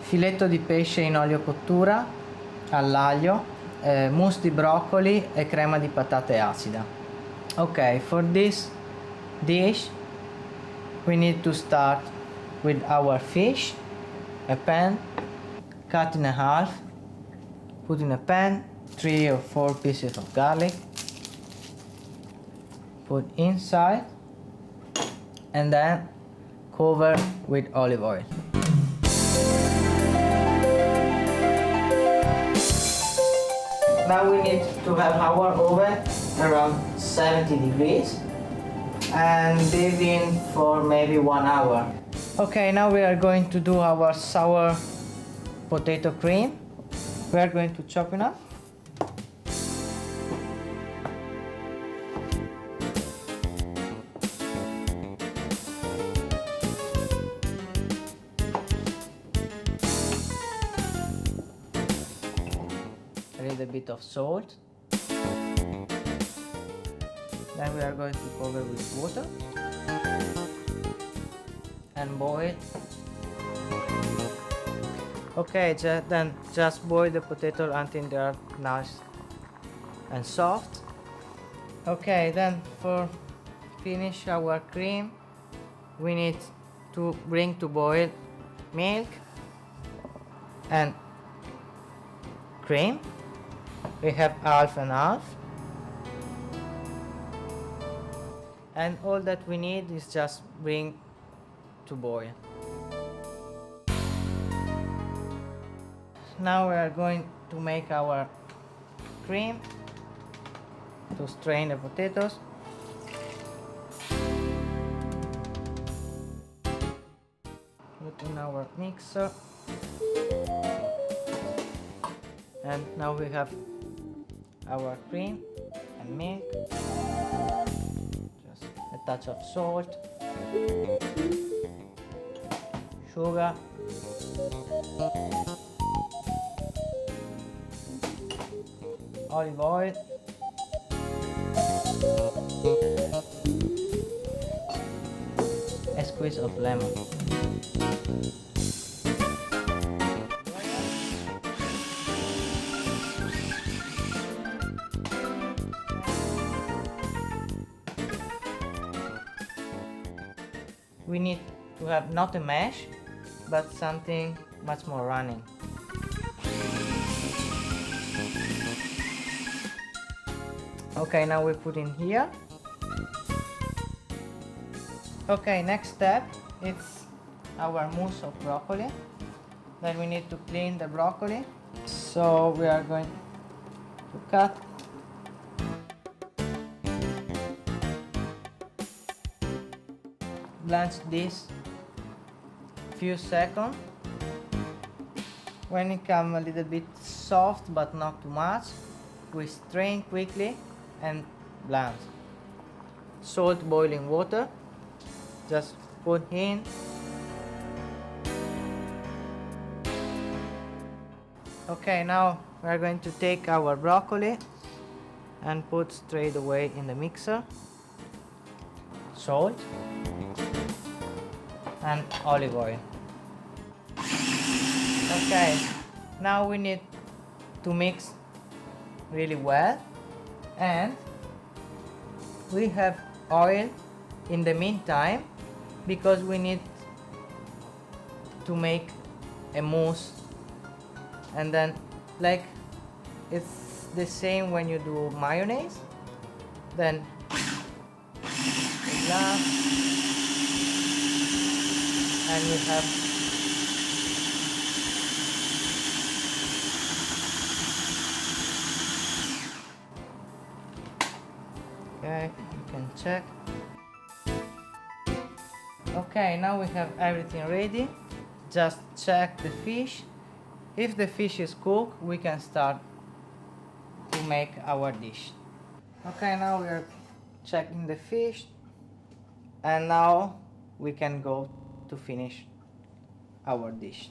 filetto di pesce in olio cottura all'aglio, mousse di broccoli e crema di patate acida. Okay, for this dish we need to start with our fish. A pan, cut in half, put in a pan 3 or 4 pieces of garlic, put inside, and then cover with olive oil. Now we need to have our oven around 70 degrees and leave in for maybe 1 hour. Okay, now we are going to do our sour potato cream. We are going to chop it up. A little bit of salt. Then we are going to cover with water and boil. Okay, then just boil the potato until they are nice and soft. Okay, then for finish our cream, we need to bring to boil milk and cream. We have half and half. And all that we need is just bring to boil. Now we are going to make our cream to strain the potatoes. Put in our mixer. And now we have our cream and milk. Just a touch of salt, sugar, olive oil, a squeeze of lemon. We need to have not a mash, but something much more running. Okay, now we put in here. Okay, next step is our mousse of broccoli. Then we need to clean the broccoli. So we are going to cut. Blanch this few seconds. When it comes a little bit soft but not too much, we strain quickly and blanch. Salt boiling water, just put in. Okay, now we are going to take our broccoli and put straight away in the mixer. Salt and olive oil. Okay, now we need to mix really well, and we have oil in the meantime because we need to make a mousse, and then like it's the same when you do mayonnaise. Then glass, and we have okay, you can check. Okay, now we have everything ready. Just check the fish. If the fish is cooked, we can start to make our dish. Okay, now we are checking the fish, and now we can go to finish our dish.